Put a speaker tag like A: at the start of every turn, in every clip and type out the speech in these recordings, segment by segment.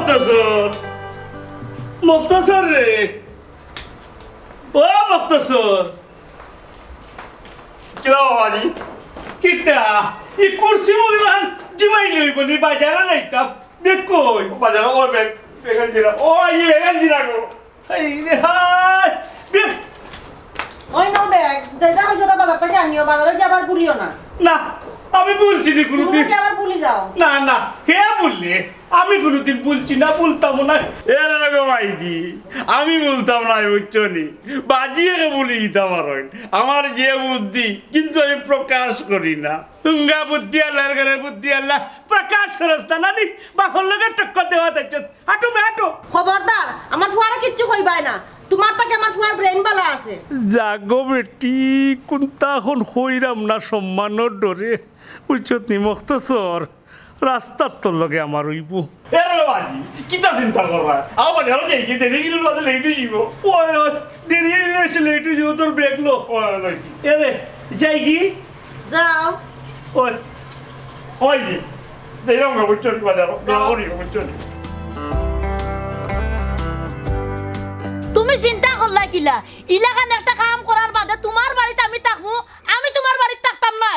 A: মকতছর মকতছর রে ও মকতছর
B: কিলা বাবাজি
A: কিতা ই কুরসি মুগলান জিমাই লইব নি বাজারে লাইতাম দেখ কই
B: বাজার ও বেগান জিরা ও আই বেগান জিরা গো
A: এই রে হাই দেখ
C: ওই নাও ব্যাগ দাদা ওই জোড়া বাজার থেকে আনিও বাজারে কি আবার ভুলিও না
A: না আমি বলছি নি
C: তুমি
A: কোনদিন
C: কি আবার ভুলি যাও
A: না না হে বললে আমি কোনদিন বলছি না বলতাম না
B: এরে রে মাইদি আমি বলতাম না বুঝছনি বাজিয়ে বলি দিতাম আর আমার যে বুদ্ধি কিন্তু আমি প্রকাশ করি না
A: তুঙ্গা বুদ্ধি আল্লাহর ঘরে বুদ্ধি আল্লাহ প্রকাশ করস না নানি বাপর লগে টক্কর দেওয়া যাচ্ছে হাঁটো হাঁটো
C: খবরদার আমার ফুয়ারা কিচ্ছু কইবাই না তোমার থেকে আমার ফুয়ার ব্রেন বালা আছে
A: জাগো বেটি কোনটা এখন হইরাম না সম্মানের ডরে বুঝছত নি মকতছর রাস্তার তোর লগে আমার হইব
B: এরে বাজি কিতা চিন্তা করবা আও বাজার যাই কি দেরি গিলো বাজার লেটে যাব
A: ওই দেরি এসে লেটু যে তোর বেগলো
B: ও লইছি
A: এরে যাই কি
C: যাও
A: ওই
B: ওই কি দেরম গো বুঝছনি বাজার দেরি বুঝছনি
D: তুমি চিন্তা করলা কিলা ইলাকান একটা কাম করার বাদে তোমার বাড়িতে আমি থাকবো আমি তোমার বাড়িতে থাকতাম না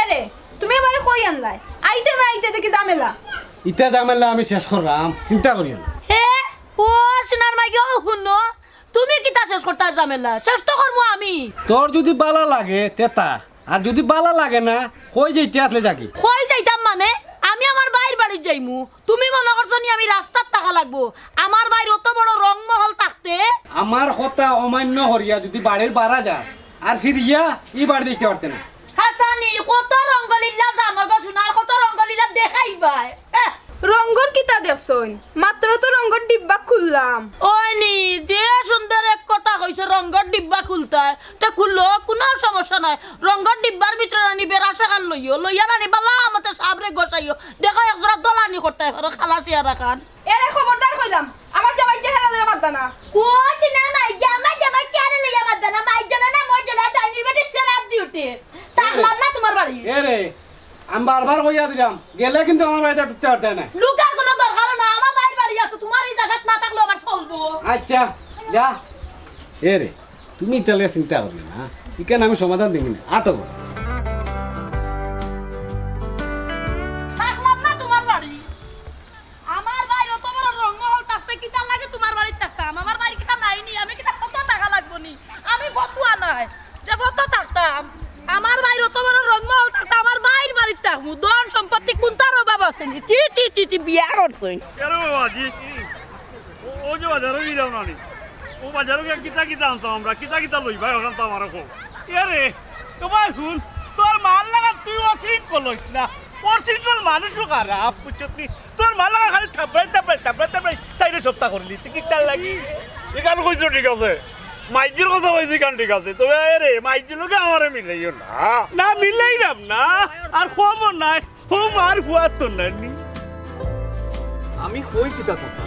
E: এরে তুমি আমারে কই আনলাই আইতে না আইতে দেখি ঝামেলা
F: ইটা জামেলা আমি শেষ করলাম চিন্তা করিও না
D: হে ও সোনার মাইকে ও শুনো তুমি কিতা শেষ করতে ঝামেলা শেষ তো করবো আমি
F: তোর যদি বালা লাগে তেতা আর যদি বালা লাগে না কই যে ইটা আসলে যাকি
D: কই যাইতাম মানে আমি আমার বাইর বাড়ি যাইমু তুমি মনে করছো নি আমি রাস্তার টাকা লাগবো আমার বাইর অত বড় রংমহল থাকতে
F: আমার কথা অমান্য হরিয়া যদি বাড়ির বাড়া যায় আর ফিরিয়া ই বাড়ি দেখতে পারতে না
D: হাসানি কত রঙ্গলীলা জানো গো সোনার কত রঙ্গলীলা দেখাইবাই
E: রঙ্গর কিতা দেখছইন মাত্র তো রঙ্গর ডিব্বা খুললাম
D: ওই নি যে সুন্দর এক কথা কইছে রঙ্গর ডিব্বা খুলতায় তে খুললো কোনো সমস্যা নাই রঙ্গর ডিব্বার ভিতরে আনি বেরাসা খান লইয়া রানি বালা আমাতে সাবরে গোসাইও দেখো একজোড়া দলানি করতে পারো খালাসি আর খান
E: এরে খবরদার কইলাম আমার জামাই চেহারা লইয়া মাতবা না
D: কোচ না মাই জামাই কেন লইয়া মারবে না মাই জলে না মোর জলে ডাইনির বেটি সেলাপ ডিউটি থাকলাম না তোমার বাড়ি
F: এ রে আমি বারবার কইয়া দিলাম গেলে কিন্তু আমার বাড়িতে ঢুকতে পারতে না
D: লুকার কোনো দরকার না আমার বাইর বাড়ি আছে তোমার এই জায়গা না থাকলে আবার চলবো
F: আচ্ছা যা এ রে তুমি তাহলে চিন্তা করবে না এখানে আমি সমাধান দিবি না আটক
D: থাকলাম না তোমার বাড়ি আমার বাড়ি অত বড় রংমহল থাকতে কিটা লাগে তোমার বাড়ি থাকতাম আমার বাড়ি কিটা নাইনি আমি কিটা কত টাকা লাগবো নি আমি ফতুয়া নাই যে কত থাকতাম আমার বাড়ি অত বড় রংমহল থাকতে আমার বাইর বাড়ি থাকবো ধন সম্পত্তি কোনটার অভাব আছে নি টি বিয়া করছই
B: এরে বাজি ও যে বাজারে গিরাও না নি ও বাজারে কিতা কিতা আনতাম আমরা কিতা কিতা লই ভাই ওখান তো আমার কো
A: এরে তোমার শুন তোর মাল লাগা তুই অসিক করলস না অসিক মানুষও খারাপ বুঝছত নি তোর মাল লাগা খালি থাপড়াই সাইডে সপ্তাহ করলি তুই কিতার লাগি
B: এখান কইছো ঠিক আছে মাইজির কথা কইছি কান ঠিক আছে তবে এরে মাইজির লোকে আমারে মিলাইও না
A: না মিলাইলাম না আর কমও নাই হোম আর হুয়ার তো নানি
G: আমি কই কিতা চাচা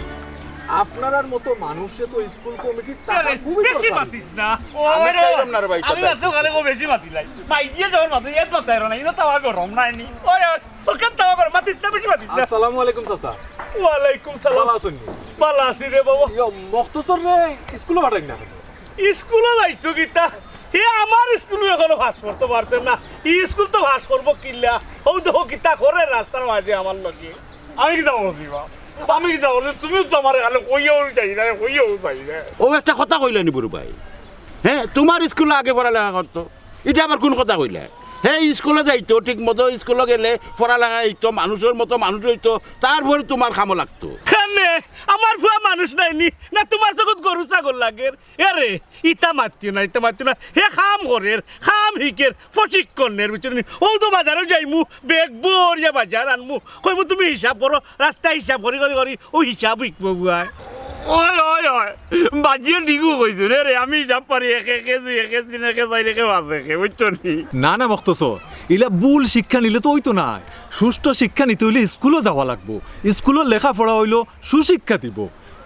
G: আপনার মতো মানুষে তো স্কুল কমিটির টাকা খুবই
A: বেশি
G: দরকার।
A: মাতিস না
G: আমি চাইলাম না রে ভাই,
A: আমি
G: কথা।
A: এত গালে কো বেশি মাতিলাই মাইজিয়ে যখন মাতি এত মাতাই না ইনো তাওয়া গরম নাইনি ওই তোর কান তাওয়া গরম মাতিস না বেশি মাতিস না
G: আসসালামু আলাইকুম চাচা
A: ওয়ালাইকুম সালাম
G: ভালো আছেন নি?
A: ভালো আছি রে বাবা
G: ইয়ো মকতছর রে স্কুলে পাঠাই না
A: স্কুলে যাইতো গীতা হে আমার স্কুল এখনো ভাস করতে পারছে না এই স্কুল তো ভাস করবো কিল্লা ও দেখো গীতা করে রাস্তার মাঝে আমার লগে
B: আমি কিতা বলছি বা আমি কিতা বলছি তুমিও তো আমার গালে কইও যাই না কইও যাই না
H: ও একটা কথা কইলেনি বুড়ো ভাই হ্যাঁ তোমার স্কুলে আগে পড়ালেখা করতো এটা আবার কোন কথা কইলে হ্যাঁ স্কুলে যাইতো ঠিক মতো স্কুলে গেলে পড়ালেখা হইতো মানুষের মতো মানুষ হইতো তারপরে তোমার খামো লাগতো
A: খানে আমার ফুয়া মানুষ নাইনি না তোমার জগৎ গরু ছাগল লাগের এরে ইটা মাতিও না হে খাম করের খাম হিকের প্রশিক্ষণের বুঝলি ও তো বাজারে যাইমু বেগ বরিয়া বাজার আনমু কইমু তুমি হিসাব করো রাস্তা হিসাব করি ও হিসাব শিখবো বুয়ায়
B: ওই ওই ওই বাজিয়ে ডিগু কইছো রে আমি যাব পারি এক দিন এক যাই রেখে বাজে বুঝছো নি
G: না না মকতছর ইলা ভুল শিক্ষা নিলে তো হইতো না সুষ্ঠু শিক্ষা নিতে হইলে স্কুলে যাওয়া লাগবো স্কুলের লেখাপড়া হইলো সুশিক্ষা দিব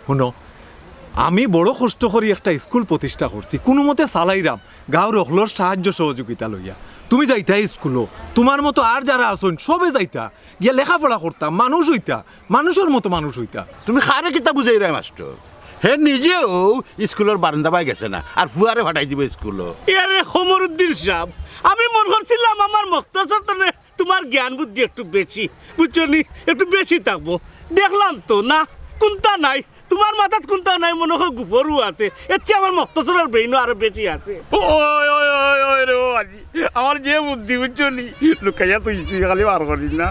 G: শুনো আমি বড় কষ্ট করি একটা স্কুল প্রতিষ্ঠা করছি কোনো মতে চালাইরাম গাঁৱৰ সকলৰ সাহায্য সহযোগিতা লইয়া তুমি যাইতা স্কুলও তোমার মতো আর যারা আসুন সবে যাইতা গিয়া লেখাপড়া করতাম মানুষ হইতা মানুষের মতো মানুষ হইতা।
H: তুমি খারে কিতা বুঝাই রে মাস্টার হে নিজেও স্কুলের বারান্দা পাই গেছে না আর ফুয়ারে ফাটাই দিব স্কুলও।
A: ইয়ারে খমরুদ্দিন সাহেব, আমি মনে করছিলাম আমার মকতছর তোমার জ্ঞান বুদ্ধি একটু বেশি, বুঝছো নি, একটু বেশি থাকবো। দেখলাম তো না, কোনটা নাই তোমার মাথাত, কোনটা নাই মনে হয় গুফরু আছে। এর চেয়ে আমার মকতছরের ব্রেইনও আরো বেশি আছে।
B: ওই রে আজি আমার যে বুদ্ধি বুঝছো নি লুকাইয়া তুই খালি বার করিস না।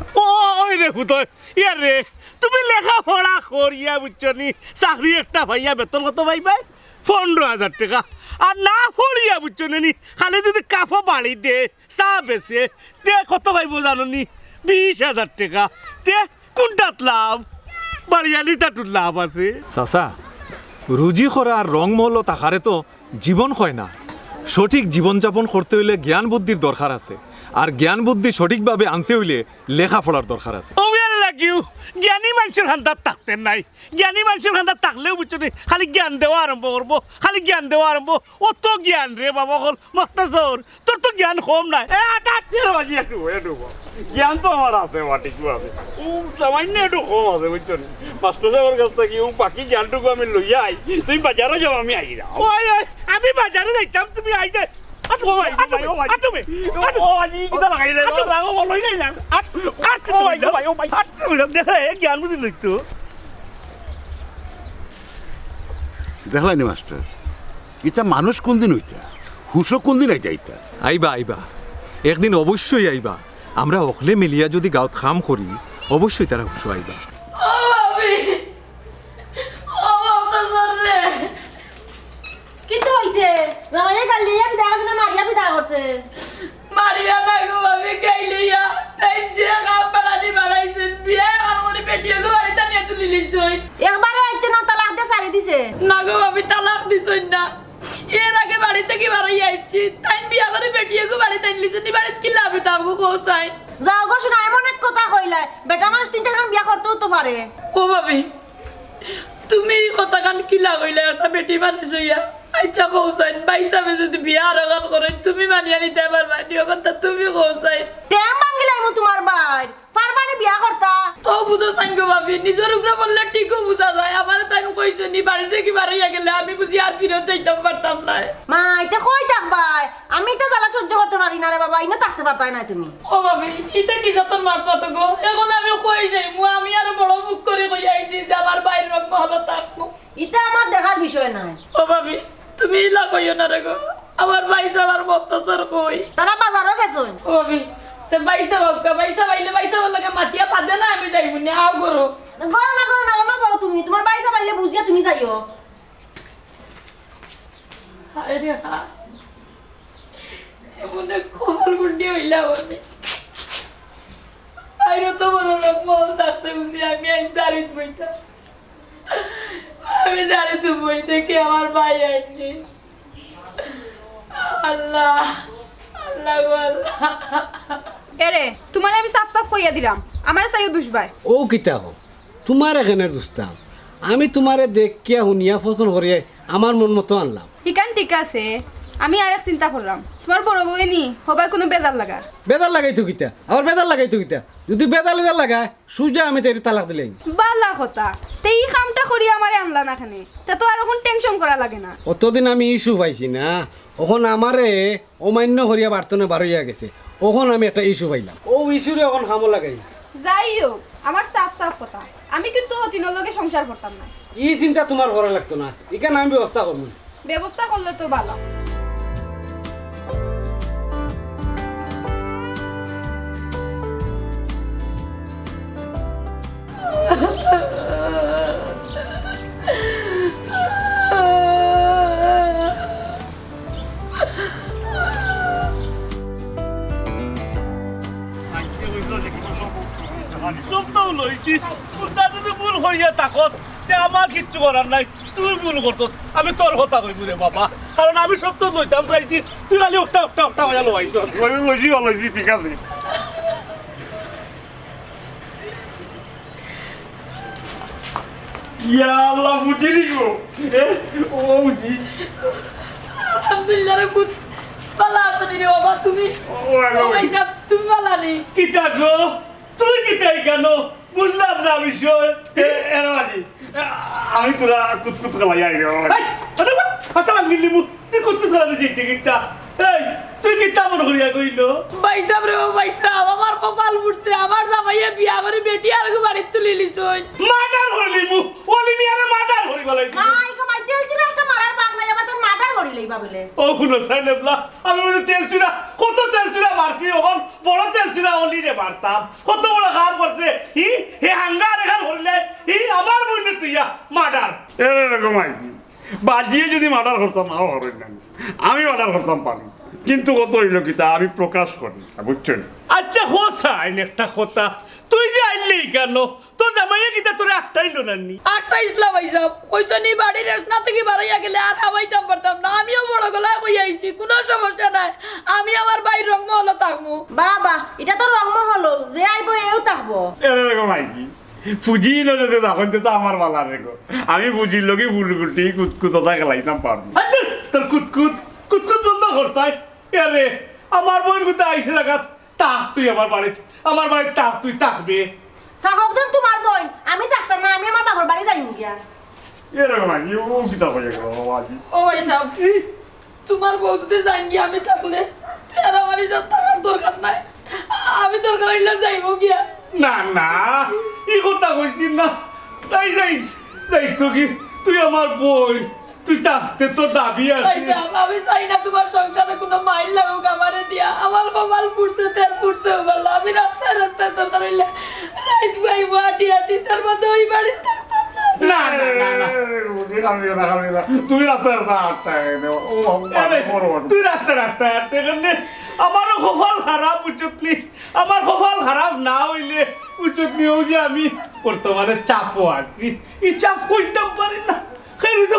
A: ওই রে হুতয় ইয়ারে, তুমি লেখাপড়া করিয়া বুঝছো নি চাকরি একটা ভাইয়া বেতন কত পাইবাই? 15,000 টাকা। আর না পড়িয়া বুঝছো নি খালি যদি কাফো বাড়ি দে চা বেছে তে কত পাইব জানো নি? 20,000 টাকা। তে কোনটাত লাভ? বাড়িয়ালি তাটুর লাভ আছে।
G: চাচা রুজি করা আর রংমহল তাহারে তো জীবন হয় না। সঠিক জীবনযাপন করতে হইলে জ্ঞান বুদ্ধির দরকার আছে, আর জ্ঞান বুদ্ধি সঠিকভাবে আনতে হইলে লেখাপড়ার দরকার আছে।
A: ওয়েল লাগিও জ্ঞানী মানুষের হান্দার থাকতেন নাই। জ্ঞানী মানুষের হান্দার থাকলেও বুঝছো নি খালি জ্ঞান দেওয়া আরম্ভ করবো, খালি জ্ঞান দেওয়া আরম্ভ। অত জ্ঞান রে বাবা হল মকতছর, তোর তো জ্ঞান কম নাই।
B: জ্ঞান তো আমার আছে মাটি আছে সামান্য একটু কম আছে বুঝছো নি। মাস্টার সাহেবের কাছ থেকে বাকি জ্ঞানটুকু আমি লইয়া আই, তুমি বাজারে যাও আমি আই যাও।
A: ওই ওই আমি বাজারে যাইতাম, তুমি আইতে
H: দেখলানি মাস্টার ইটা মানুষ কোন দিন হইতা হুশো কোন দিন আইতা ইতা।
G: আইবা আইবা, একদিন অবশ্যই আইবা। আমরা অকলে মিলিয়া যদি গাঁত খাম করি অবশ্যই তারা হুশো আইবা।
D: ও ভাবি, ও মকতছর রে,
C: কিন্তু হইছে জামাইয়ে গালিয়া বিদা করছে না মারিয়া বিদা করছে?
D: মারিয়া নাই গো ভাবি, গাইলিয়া তাই যে কাম বাড়ানি বাড়াইছেন, বিয়ে আমার পেটিয়ে গো বাড়িতে নিয়ে তুলি লিছই।
C: একবারে আইছে না, তালাক দিয়ে সারি দিছে।
D: না গো ভাবি, তালাক দিছই না। এর আগে বাড়িতে কি বাড়াই আইছি, তাই বিয়া করে পেটিয়ে গো বাড়িতে নিলিছেন। বাড়িতে কি লাভ থাকবো কোথায়?
C: যাও গো শোনা, এমন এক কথা কইলা, বেটা মানুষ 3-4 বিয়া করতেও তো পারে।
D: ও ভাবি, তুমি কথা কান কি লাগাইলে? একটা বেটি মানুষ হইয়া আচ্ছা কৌসাইন বাইসাবে যদি বিয়া আরগান করেন তুমি মানিয়া নিতে পারবা? কথা তুমি কৌসাইন
C: টেম ভাঙ্গিলাই মু তোমার ভাই, পারবানি বিয়া করতা?
D: তো বুঝো সাঙ্গ ভাবি, নিজের উপরে বললে ঠিকও বুঝা যায়। আমার তাই কইছে নি বাড়ি থেকে বাড়াইয়া গেলে আমি বুঝি আর ফিরত যাইতাম পারতাম না।
C: মা ইতে কই থাকবাই? আমি তো জ্বালা সহ্য করতে পারি না রে বাবা, ইনো থাকতে পারতাই না তুমি।
D: ও ভাবি, ইতে কি যতন মারতো তো গো? এখন আমি কই যাই মু? আমি আর বড় মুখ করে কই আইছি যে আমার বাইর রংমহল থাকবো।
C: ইতে আমার দেখার বিষয় নাই।
D: ও ভাবি, তুমি ইলা কইও না রে গো, আমার বাইসা আর মকতছর কই?
C: তারা বাজারও গেছই।
D: ও ভাবি, তে বাইসা বাক্কা বাইসা বাইলে বাইসা লাগে মাটিয়া পাদে না, আমি যাইব না। আও করো
C: গরো না এমন বাবা, তুমি তোমার বাইসা পাইলে বুঝিয়া তুমি যাইও।
D: হায় রে হা, এমন খবর গুন্ডি হইলা আমি। আইরো তো বড় রংমহল থাকতে বুঝি আমি আই দাঁড়িয়ে বইতা। আমি দাঁড়িয়ে বই দেখি আমার ভাই আইনি। আল্লাহ আল্লাহ গো আল্লাহ।
E: এরে তোমার আমি সাফ সাফ কইয়া দিলাম, আমার চাইও দুষবাই।
F: ও কিতা হো তোমার এখানে দুস্তাম, আমি তোমারে দেখিয়া শুনিয়া পছন্দ করিয়া আমার মন মতো আনলাম।
E: ঠিকান ঠিক আছে, আমি আর এক চিন্তা করলাম, তোমার বড় বউয়ে নি সবাই কোনো বেজার লাগার।
F: বেদাল লাগাইতো কিতা, আবার বেদাল লাগাইতো কিতা? যদি বেদাল লাগায় সুজা আমি তেরি তালাক দিলেন।
E: বালা কথা, তে এই কামটা করি আমারে আনলা না খানে, তা তো আর এখন টেনশন করা লাগে না।
F: অতদিন আমি ইস্যু পাইছি না, ওখন আমারে অমান্য করিয়া বার্তনে বারইয়া গেছে, ওখন আমি একটা ইস্যু পাইলাম। ও ইস্যুরে এখন হামো লাগাই।
E: যাই হোক, আমার সাফ সাফ কথা, আমি কিন্তু অতিনের লগে সংসার করতাম না।
F: ই চিন্তা তোমার করা লাগতো না, এখানে আমি ব্যবস্থা করবো।
E: ব্যবস্থা করলে তো ভালো।
A: সবটাও লইছি, তোরটা যদি ভুল হইয়া থাকত তে আমার কিচ্ছু করার নাই। তুই ভুল করত, আমি তোর কথা কইব রে বাবা, কারণ আমি সব তো লইতাম চাইছি, তুই খালি একটা হইয়া লইছ।
B: লইছি ঠিক আছে। ইয়া আল্লাহ বুঝিনি গো, ও বুঝি
D: আলহামদুলিল্লাহ রে বুঝ পালা আপনি রে বাবা তুমি ও ভাই সাহেব তুমি পালা নি
A: কিতা গো তুই কিতাই কেন বুঝলাম না বিষয়
B: এরাজি আমি তোরা কুতকুত খেলাই আই রে
A: হাসা ভাঙিলি মু তুই কুতকুত খেলাতে যেতে কিতা এই তুই কিতা মনে করিয়া কইল
D: ভাই সাহেব রে ভাই সাহেব আমার কপাল ফুটছে আমার জামাইয়ে বিয়া করে বেটি আর বাড়ি তুলি লিছই
A: মার্ডার হলি মু ওলি মিয়ারে মার্ডার হই বলাই
C: মাই গো মাই তেল চুরা একটা মারার পাগলা আমার তো মার্ডার করি লইবা বলে
A: ও গুলো সাইনেবলা আমি বলে তেল চুরা কত তেল চুরা মারছি ওখন বড় তেল চুরা ওলি রে মারতাম কত বড় কাম করছে হে হাঙ্গার এখান হইলে আমার বইনে তুইয়া মার্ডার
B: এরকম আইছি বাজিয়ে যদি মার্ডার করতাম নাও হবেন না আমি মার্ডার করতাম পারি কিন্তু কত হইল কিতা আমি প্রকাশ করি বুঝছেন
A: আচ্ছা হোসাইন একটা কথা তুই যে আইলি কেন তোর জামাইয়া কিতা তোরে একটাইলো নানি
D: আটটা ইসলাম ভাই সাহেব কইছনি বাড়ির রেশনা থেকে বাড়াইয়া গেলে আর হাওয়াইতাম পারতাম না আমিও বড় গলায় কই আইছি কোনো সমস্যা নাই আমি আমার ভাই রংমহল থাকবো
C: বাবা এটা তো রংমহল যে আইবো এও থাকবো
B: এরকম আইছি ফুজিল যদি তখন তো আমার বালা রেখো আমি ফুজির লোকে ফুলগুটি কুতকুততা খেলাইতাম পারবো
A: তোর কুতকুত কুতকুত বন্ধ করতাই আরে আমার বোন কুতা আইসে লাগাত তাক তুই আমার বাড়িতে তাক তুই থাকবে
C: থাকক দেন তোমার বোন আমি থাকতাম না আমি আমার বাবার বাড়ি যাইম গিয়া
B: এরকম আইছি ও কিতা হয়ে গেল বাবাজি
D: ও ভাই সাহেব তোমার বউতে যাই গিয়া আমি থাকলে তেরা বাড়ি যা থাকার দরকার নাই আমি দরকার হইলে যাইবো গিয়া
A: না না এই কথা কইছিস না তাই যাই তো কি তুই আমার বোন তুই থাকতে তোর দাবি
D: ভাই
A: আছে
D: সাহেব আমি চাই না তোমার সংসারে কোনো মাইল লাগুক আমারে দিয়া আমার কপাল ফুটছে তেল ফুটছে বললো আমি রাস্তায় রাস্তায় দরকার হইলে রাইত ভাই হাঁটি হাঁটি তার মধ্যে ওই বাড়ি থাকতাম না
B: তুমি রাস্তায় রাস্তায়
A: তুই রাস্তায় হাঁটতে গেলে আমারও কপাল খারাপ উচিতনি আমার কপাল খারাপ না হইলে উচিতনি ও যে আমি বর্তমানে চাপও আছি এই চাপ কইতাম পারি না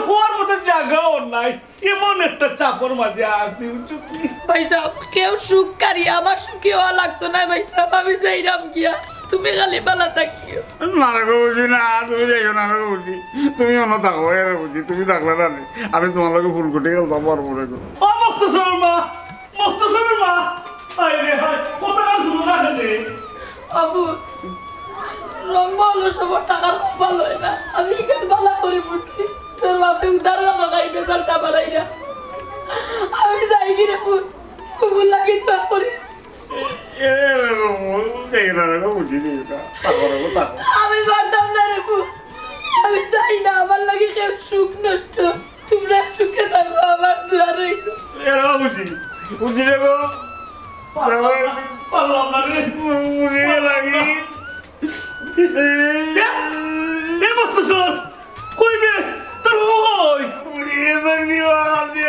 A: হওয়ার মতো জায়গাও নাই এমন একটা চাপর মাঝে আছি উচিতনি
D: ভাই সাহেব কেউ সুখ কারি আমার সুখী হওয়া লাগতো না ভাই সাহেব আমি যাইরাম গিয়া তুমি খালি ভালো থাকিও
B: না রেখো বুঝি না তুমি যাইও না রেখো বুঝি তুমি অন্য থাকো এর বুঝি তুমি থাকলে না আমি তোমার লোকে ফুলকুটি খেলতাম পারবো রেখো
A: ও মকতছর মা আই রে হাই কথা শুনো না রে
D: আবু রংমহল সবার টাকার কপাল হয় না আমি এখানে ভালো করে বুঝছি তোর বাপে উদাহরণ লাগাই বেজালটা বাড়াইরা আমি যাই গিরে ফুল লাগি তো করিস আমি পারতাম না রে আমি চাই না আমার লাগে কেউ সুখ নষ্ট তোমরা সুখে থাকো আমার দুয়ারে
B: বুঝি রেখো
A: পারলাম না রে
B: বুঝিয়ে লাগি
A: এ মকতছর কইবে তোর হই
B: বুঝিয়ে থাকি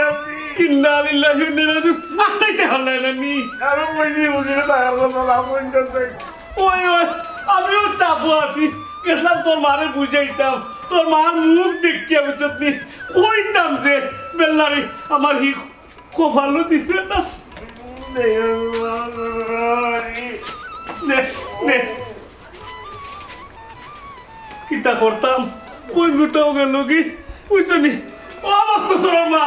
B: আপনি
A: ইন্না লিল্লাহি ওয়া ইন্না ইলাইহি রাজিউন আটাইতে হল্লাই না নি
B: আরো বুঝি বুঝিয়ে থাকার কথা না বুঝতে
A: ওই আমিও চাপো আছি গেছিলাম তোর মারে বুঝাইতাম তোর মার মুখ দেখি আমি চটনি কইতাম যে বেল্লারি আমার হি কপালও দিছে না নে কিতা করতাম ওই গুতাও গেল কি বুঝছনি ও মকতছর মা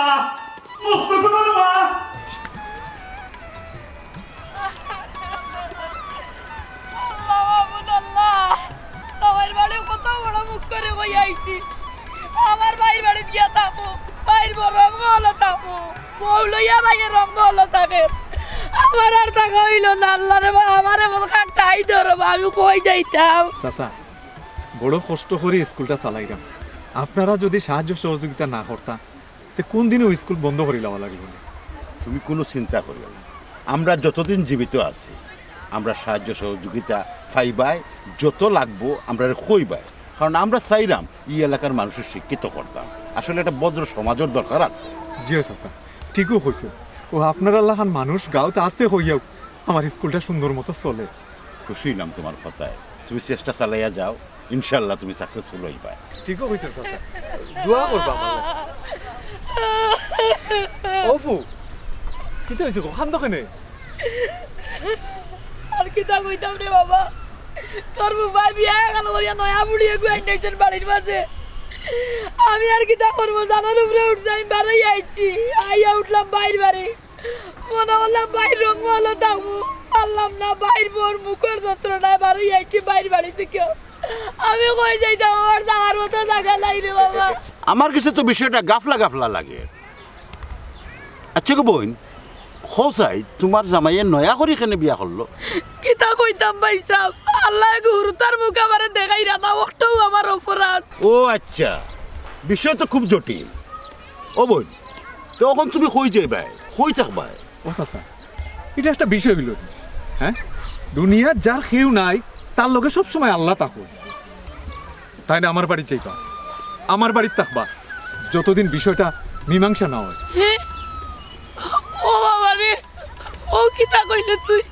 D: আমার বাড়ি কত বড় মুখ করে বই আইছি আমার ভাই বাড়ি গিয়া থাকো ভাইয়ের রংমহল থাকো বউ লইয়া ভাইয়ের রংমহল থাকে আমার আর থাকা হইল না আল্লাহ রে আমার এমন খাটাই ধরো আমি কই যাইতাম
G: চাচা বড় কষ্ট করে স্কুলটা চালাইলাম আপনারা যদি সাহায্য সহযোগিতা না করতা তে কোন দিনে ওই স্কুল বন্ধ করে দেওয়া লাগবে
H: তুমি কোনো চিন্তা করিও না আমরা যতদিন জীবিত আছি আমরা সাহায্য সহযোগিতা পাইবাই যত লাগবো আমরা কইবাই কারণ আমরা চাইলাম এই এলাকার মানুষের শিক্ষিত করতাম আসলে একটা ভদ্র সমাজের দরকার আছে
G: জিও চাচা ঠিকও হয়েছে ও আপনারা লাহান মানুষ গাঁওতে আছে হইয়াও আমার স্কুলটা সুন্দর মতো চলে
H: খুশি হইলাম তোমার কথায় তুমি চেষ্টা চালাইয়া যাও ইনশাল্লাহ তুমি সাকসেসফুল হইবা
G: ঠিকও হয়েছে চাচা দোয়া করবা আমার অপু কি হয়েছে খান দোকানে
D: আর কি তা কইতাম রে বাবা তোর ভাই বিয়া গেল করিয়া নয়া বুড়িয়ে গুয়াই নেছেন বাড়ির মাঝে আমি আর কি তা করবো জানার উপরে উঠছি আমি বাড়াই আইছি আইয়া উঠলাম বাইর বাড়ি মনে হলাম বাইর রংমহল থাকবো, পারলাম না, বাইর বোর মুখের যন্ত্রণায় বাড়ি আইছি বাইর বাড়ি থেকে। আমি কই যাইতাম, আমার যাওয়ার মতো জায়গা নাই রে বাবা।
H: আমার কাছে তো বিষয়টা গাফলা গাফলা লাগে। আচ্ছা গো বোন, হোসাই তোমার জামাইয়ে নয়া করে এখানে বিয়া করলো?
D: কিতা কইতাম ভাই সাহেব, আল্লাহ গুরু তার মুখ আমারে দেখাই রাখা, ওটাও আমার অপরাধ।
H: ও আচ্ছা, বিষয় তো খুব জটিল। ও বোন, তখন তুমি কই যাইবাই, কই থাকবাই?
G: ও চাচা, এটা একটা বিষয় হইল, হ্যাঁ? দুনিয়ার যার কেউ নাই তার লগে সবসময় আল্লাহ থাকো, তাই না? আমার বাড়ি যাইবা, আমার বাড়ির থাকবা, যতদিন বিষয়টা মীমাংসা না হয়।
D: ও বাবা রে, ও কিতা কইলে তুই?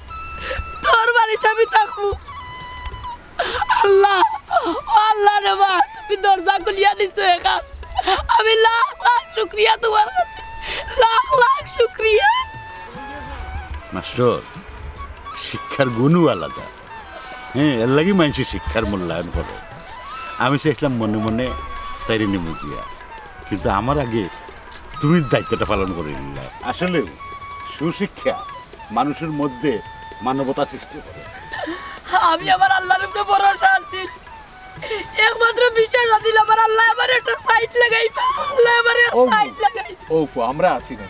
D: তোর বাড়িতে আমি থাকবো? আল্লাহ, ও আল্লাহ রে মা, তুমি দরজা খুলিয়া দিছো একা। আমি লাখ লাখ শুক্রিয়া তোমার কাছে, লাখ লাখ শুক্রিয়া।
H: মাস্টার, শিক্ষার গুণও আলাদা। হ্যাঁ, এর লাগি মানুষের শিক্ষার মূল্যায়ন করে। আমি চাইছিলাম মনে মনে তাইরে নেব গিয়া, কিন্তু আমার আগে তুমি দায়িত্বটা পালন করে নিলে। আসলে সুশিক্ষা মানুষের মধ্যে মানবতা সৃষ্টি করে।
D: আমি আমার আল্লাহর উপরে ভরসা আছি, একমাত্র বিশ্বাস আছিল আমার আল্লাহ আমার একটা সাইড লাগাইবা, আল্লাহ আমার সাইড লাগাইছে।
G: ও আমরা আছি না,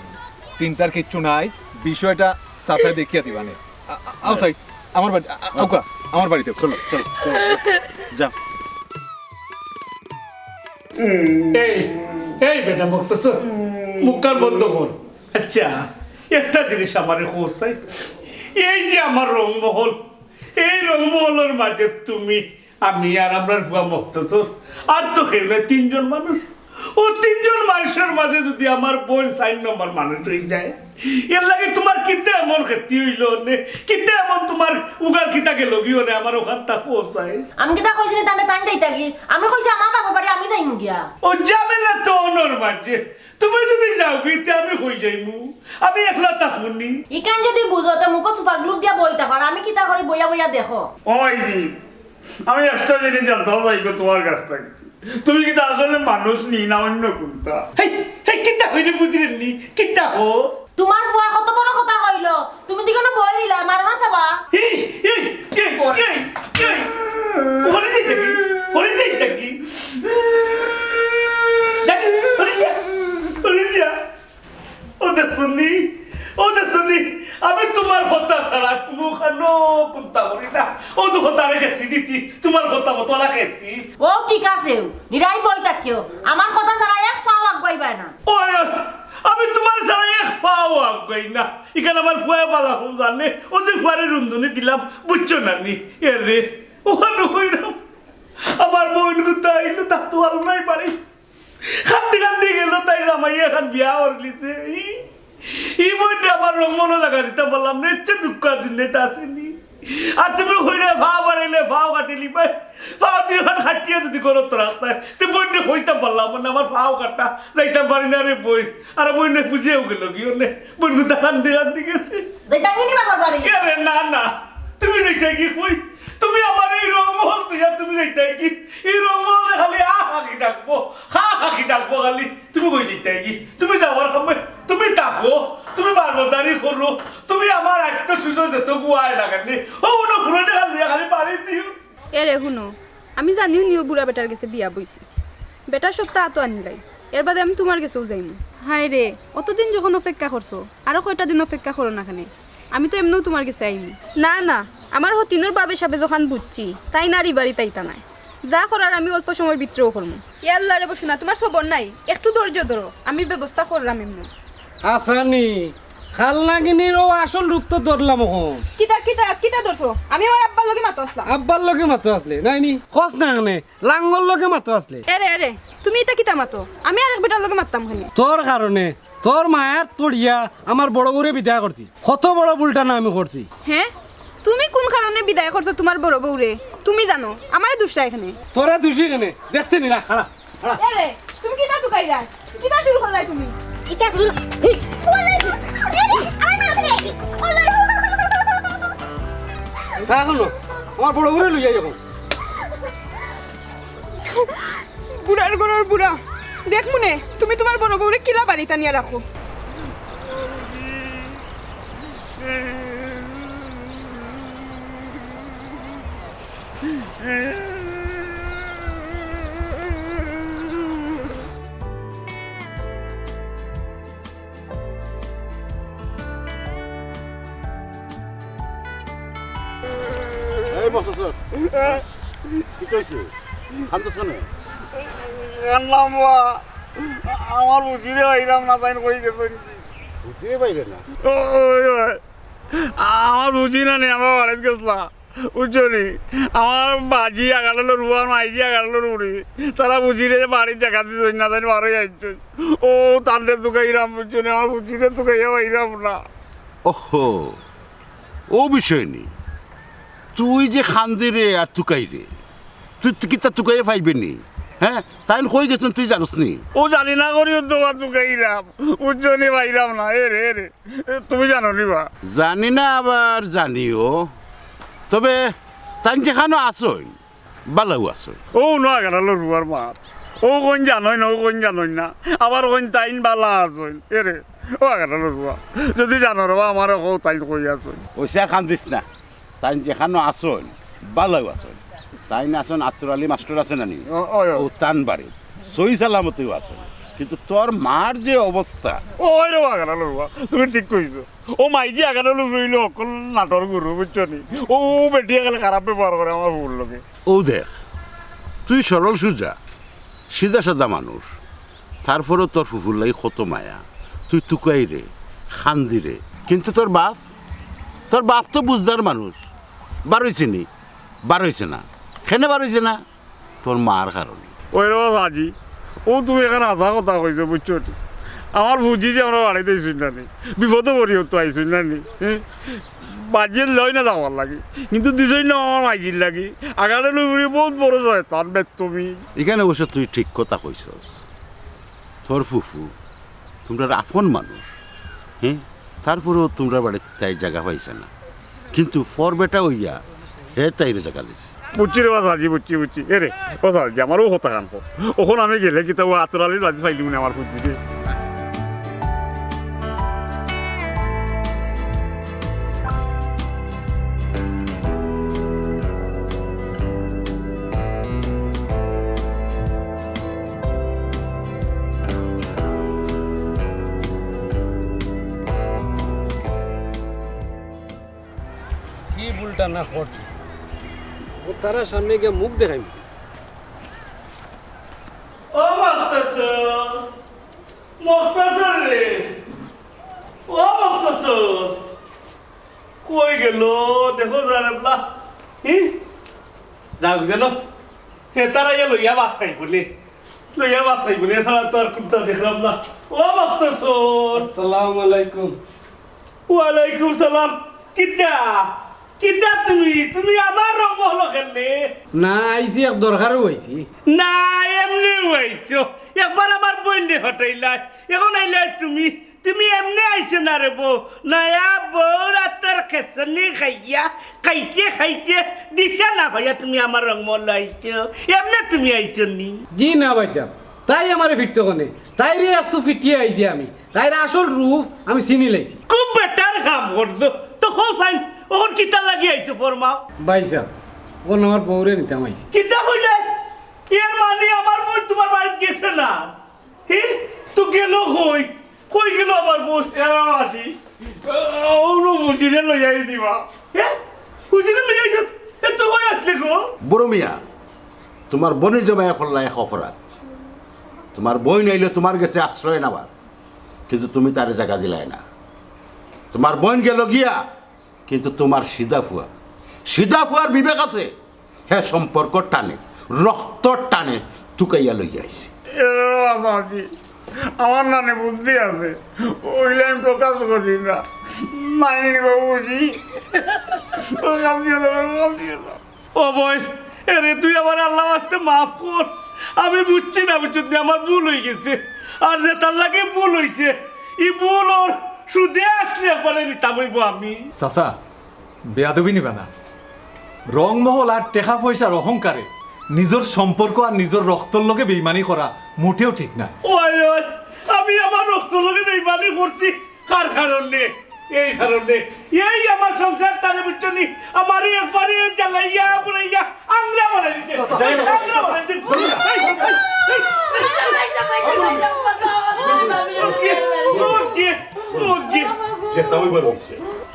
G: চিন্তার কিচ্ছু নাই, বিষয়টা সাফাই দেখিয়া দিবানে। আও সাই, আমার বাড়ি, আউকা আমার বাড়িতে চলো চলো
H: যা।
A: এই এই বেটা মকতছর, মুখকার বন্ধ কর। আচ্ছা, একটা জিনিস আমার খোঁজাই, এই যে আমার রংমহল, এই রংমহলের মাঝে তুমি, আমি আর আমরা ভুয়া মকতছর, আর তো কেউ না, তিনজন মানুষ। ও তিনজন মানুষের মাঝে যদি আমার বোন 4 নম্বর মানুষ হয়ে যায়, এর লাগে তোমার কিতে এমন ক্ষতি হইল নে, কিতে এমন তোমার উগার কিতা গেল গিয়ে নে আমার ওখানটা পৌঁছায়।
C: আমি কিতা কইছি না তাহলে তাই যাইতা কি? আমি কইছি আমার বাবা বাড়ি আমি যাইমু গিয়া।
A: ও যাবে না তো অনর মাঝে, তুমি যদি যাও গিতে আমি কই যাইমু, আমি একলা থাকুনি।
C: ইকান যদি বুঝো তো মুখ সুপার গ্লু দিয়া বইতা পার, আমি কিতা করি বইয়া বইয়া দেখো।
B: ওই জি, আমি একটা জিনিস জানতাম যাইব তোমার কাছ থেকে, তুমি কিন্তু আসলে মানুষ নি না অন্য কোনটা?
A: হেই হেই, কিতা হইরে বুঝলেন নি, কিতা হো?
C: তোমার ফুয়া কত বড় কথা কইল, তুমি দিকে বই দিলা মারো না থাবা।
A: এই এই এই এই এই, ওরে যাইতা কি, ওরে যাইতা কি, যা, ওরে যা, ওরে যা। ওদের শুনি আমি তোমার কথা ছাড়া কোনো খানো কোনটা করি না। ও তো কথা রেখেছি দিচ্ছি, তোমার কথা মতো রাখেছি।
C: ও ঠিক আছে, নিরাই বই থাকিও, আমার কথা ছাড়া এক পাও আগাইবাই না।
A: ও আমি তোমার ছাড়া এক পাও আগাই না। এখানে আমার ফুয়া পালা ফুল জানে, ও যে ফুয়ারে রুন্দনি দিলাম, বুঝছো না নি? এ রে ওখানে কইরাম আমার বোন কোথায় আইলো, তা তো আর নাই পারি, খান্দি খান্দি গেল, তাই জামাই এখন বিয়া করলিছে। এই বইটা আমার রংমনো জায়গা দিতে বললাম না, ইচ্ছে দুঃখ দিলে তা আসেনি। আর তুমি হইলে ভাও বাড়াইলে ভাও কাটিলি ভাই, ভাও দিয়ে খাটিয়ে যদি করো তো রাস্তায়, তুই বইনে হইতাম পারলাম মানে আমার ভাও কাটা যাইতাম পারি না রে বই। আর বইনে বুঝেও গেল কি ওনে বন্ধু তা কান্দি কান্দি গেছে। আরে না না, তুমি যাইতে কি কই, তুমি আমার এই রংমহল তুই তুমি যাইতে কি, এই রংমহলে খালি হাকি ডাকবো, হাকি ডাকবো খালি। তুমি কই যাইতে কি, তুমি যাওয়ার সময় তুমি থাকো, তুমি বারবাদারি করো, তুমি আমার আত্মসুযোগ যত গুয়ায় লাগানি ও ওটা ঘুরে খালি পারি দিও।
E: এরে শুনো, আমি জানিও নিও বুড়া বেটার কাছে বিয়া বইছি, বেটার সপ্তাহ তো আনিলাই, এর বাদে আমি তোমার কাছেও যাইমু। হাই রে, অতদিন যখন অপেক্ষা করছো, আরো কয়টা দিন অপেক্ষা করো না খানে, আমি তো এমনিও তোমার কাছে আইমু। না না, আমার হতিনোর বাবে সাবে যখন বুঝছি তাই নারী বাড়ি তাইতা নাই, যা করার আমি অল্প সময়ের ভিতরেও করবো। ইয়াল্লা রে বসু না, তোমার সবর নাই, একটু ধৈর্য ধরো, আমি ব্যবস্থা করলাম এমনি।
F: আসানি খালনাগিনীর ও আসল রূপ তো ধরলাম এখন।
E: কিতা কিতা কিতা ধরছো? আমি আমার আব্বার লগে মাতো আসলাম।
F: আব্বার লগে মাতো আসলে নাইনি খস না কানে লাঙ্গল লগে মাতো আসলে।
E: এরে এরে, তুমি এটা কিতা মাতো, আমি আরেক বেটার লগে মারতাম খালি।
F: তোর কারণে তোর মায়ের তোড়িয়া আমার বড় বউরে বিদায় করছি, কত বড় ভুলটা না আমি করছি।
E: হ্যাঁ, তুমি কোন কারণে বিদায় করছো তোমার বড় বউরে? তুমি জানো আমার দুষ্টা এখানে।
F: তোরা দুষি কেনে দেখতে নি না, খাড়া খাড়া।
E: এরে, তুমি কিতা টুকাই রাখ, কিতা শুরু করলাই তুমি?
C: ইটা শুন,
F: তা এখনো আমার বড় বউরে লইয়া যখন
E: বুড়ার গরর বুড়া, দেখ মনে তুমি তোমার বড় বউরে কিলা বাড়িতে নিয়ে রাখো।
H: এই মকতছর কি কইছে খান্তছ কেন
B: আমার বুঝিরে হইলাম না তাই কই গেছে
H: বুঝতে পাইলে না
B: আমার বুঝি না নি আমার বাড়িতে গেছলা বুঝছনি আমার বাজি আগালো রুয়া মাইজি আগালো রুড়ি তারা বুঝিরে যে বাড়ির জায়গা দিস না তাই বারো যাইছ ও তান্ডে তুকাইরাম বুঝছনি আমার বুঝিরে তুকাইয়া পাইরাম না
H: ওহো ও বিষয় নেই তুই যে খান্দি রে আর তুকাই রে তুই কিতা তুকাইয়া পাইবে নি হ্যাঁ তাই কই গেছেন তুই জানোস নি
B: ও জানি না করিও তোমার তুকাইরাম বুঝছনি পাইরাম না এ রে তুমি জানো নি বা
H: জানি না আবার জানিও তবে তাই যেখানে আসই বালাও আসই
B: ও না গেলো রুয়ার মাত ও কোন জানোই না ও কোন জানোই না আবার কোন তাইন বালা আসই এ রে ও গেলো রুয়া যদি জানো রে আমার ও তাইন কই আসই
H: ওইসা খান্দিস না তাই যেখানে আসই বালাও আসই তাই না আসন আত্মরালি মাস্টার আছে না নি ও তান বাড়ি সই সালামতেও আসন কিন্তু তোর মার যে অবস্থা
B: ওই রে আগানো রুয়া তুমি ঠিক কইছো ও মাইজি আগানো রইলো অকল নাটর গুরু বুঝছো নি ও বেটিয়ে গেলে খারাপ ব্যবহার করে আমার ভুল লোকে
H: ও দেখ তুই সরল সুজা সিধা সাদা মানুষ তারপরেও তোর ফুফুর লাগে কত মায়া তুই তুকাই রে খান্দি রে কিন্তু তোর বাপ তো বুঝদার মানুষ বারইছে নি বারইছে না কেন বারইছে না তোর মার কারণে
B: ওই রে আজি ও তুমি এখানে আধা কথা কইছো বুঝছো নি আমার বুঝি যে আমরা বাড়িতে শুন না নি বিপদে পড়িও তো আইসুন না নি বাজিয়ে লয় না যাওয়ার লাগে কিন্তু দুজন না আমার মাইজির লাগে আগালে লুবুড়ি বহুত বড় জয় তার বেদ তুমি
H: এখানে অবশ্য তুই ঠিক কথা কইছস তোর ফুফু তোমরা আপন মানুষ হ্যাঁ তারপরেও তোমরা বাড়িতে তাই জায়গা পাইছে না কিন্তু ফর বেটা হইয়া হে তাইরে জায়গা দিছে
B: বুঝছি রে বাস আজি বুঝছি এ রে কথা আজি আমারও কথা কানবো ওখন আমি গেলে কিন্তু ও আতরালির বাজি ফাইলি মনে আমার বুঝছি রে
F: কি ভুলটা না করছি ও তারা সামনে গিয়ে মুখ দেখাই
A: ও মকতছর রে ও মকতছর কই গেল দেখো জানেবলা যাক যেন হে তারা লইয়া ভাত খাই বলে এছাড়া তো আর কুত্তা দেখলাম না ও মকতছর
F: আসসালামু আলাইকুম
A: ওয়ালাইকুম সালাম কিতা তুমি আমার রংমহল খেললে
F: না আইছি এক দরকারও হয়েছি
A: না এমনি হয়েছো একবার আমার বইনে হটাইলাই এখন আইলাই তুমি এমনি আইছো না রে বউ নয়া বউ রাতের খেসনি খাইতে দিশা না ভাইয়া তুমি আমার রংমহল আইছো এমনি তুমি আইছো নি
F: জি না ভাই সাহেব তাই আমারে ফিরতে কোনে তাই রে আসু ফিটিয়ে আইছি আমি তাইর আসল রূপ আমি চিনি লাইছি
A: খুব বেটার কাম করছো তো হোসাইন ওর কিতা লাগি আইছো ফরমাও
F: ভাই সাহেব ওন আমার বউরে নিতাম আইছি
A: কিতা কইলে এর মানে আমার বই তোমার বাড়িতে গেছে না তো গেল কই গেল আমার বই
B: আজি ও বুঝিরে লইয়াই দিবা
A: বুঝিলে লইয়াইছ তো কই আসলে গো
H: বুড়ো মিয়া তোমার বোনের জমায়া করলা এক অপরাধ তোমার বই নাইলে তোমার কাছে আশ্রয় নেবার কিন্তু তুমি তার জায়গা দিলাই না তোমার বোন গেল গিয়া কিন্তু তোমার সিধা ফুয়ার বিবেক আছে হ্যাঁ সম্পর্ক টানে রক্ত টানে তুকাইয়া লইয়া আইছে
B: আজি আমার নানে বুদ্ধি আছে ওইলে আমি প্রকাশ করি না মাইনি বাবুজি
A: ও বয়স এরে তুই আমার আল্লাহ আসতে মাফ কর আমি বুঝছি না আমার ভুল হয়ে গেছে আর যে তার লাগে ভুল হয়েছে এই ভুল ওর সুদে আসলে একবারে নিতাম হইব আমি
G: চাচা বেয়াদবি নিবা না রংমহল আর টেকা পয়সার অহংকারে নিজের সম্পর্ক আর নিজের রক্তর লগে বেইমানি করা মোটেও ঠিক না
A: ওই আমি আমার রক্ত লগে বেইমানি করছি কার কারণে এই কারণে এই আমার সংসার তারে বুঝছো নি আমারই একবারে জ্বালাইয়া পুরাইয়া আংরা বানাই দিছে আংরা বানাই দিছে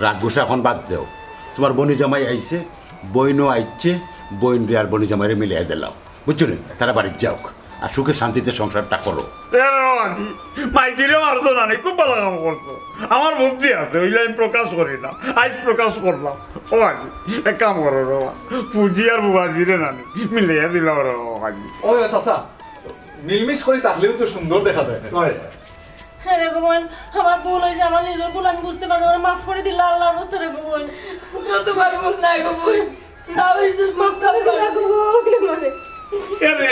H: রাগ বসে এখন বাদ দেও তোমার বনি জামাই আইছে বইনও আইছে বইন রে আর বনি জামাইরে মিলিয়ে দিলাম বুঝছো না তারা বাড়ির যাও আর সুখে শান্তিতে সংসারটা করো
B: মাইজিরে মারতো না খুব ভালো কাম করতো আমার বুদ্ধি আছে ওইলে আমি প্রকাশ করি না আজ প্রকাশ করলাম ও আজি এক কাম করো বাবা পুঁজি আর বুবাজিরে নানি মিলিয়ে দিলাম রে আজি
G: ও চাচা মিলমিশ করে তাহলেও তো সুন্দর দেখা যায়
C: হ্যাঁ রে গোবন আমার ভুল হয়েছে আমার নিজের ভুল আমি বুঝতে পারি আমার মাফ করে দিলে আল্লাহর রাস্তা রে গোবন তোমার ভুল নাই গোবন না হয়েছে মাফ করে দিলে গোবন
A: এরে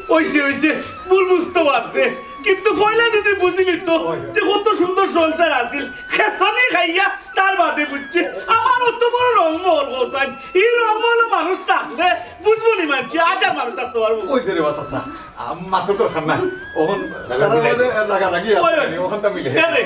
A: ওইছে ভুল বুঝতে পারতে কিন্তু পয়লা যদি বুঝলি তো যে কত সুন্দর সংসার আছিল খেসানি খাইয়া তার বাদে বুঝছে আমার অত বড় রংমহল বসাই এই রংমহল মানুষ থাকলে বুঝবো নি মানছি আজ আর মানুষ থাকতে পারবো
G: ওই যে রে চাচা মাত্র দরকার নাই ওখান লাগালাগি ওখান তা মিলে
A: এরে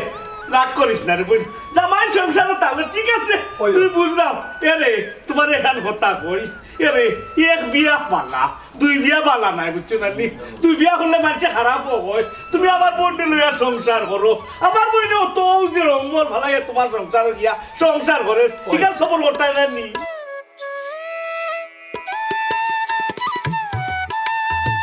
A: রাগ করিস না রে বোন জামাই সংসারে তাহলে ঠিক আছে তুই বুঝলাম এরে তোমার এখান কথা কই এরে এক বিয়া পালা দুই বিয়া বালা নাই বুঝছো না নি দুই বিয়া করলে মানুষে খারাপ হয় তুমি আমার বোনকে লইয়া সংসার করো আমার বোনে অত যে রংমহল ভালাই তোমার সংসার গিয়া সংসার করে ঠিক আছে সবল করতে নি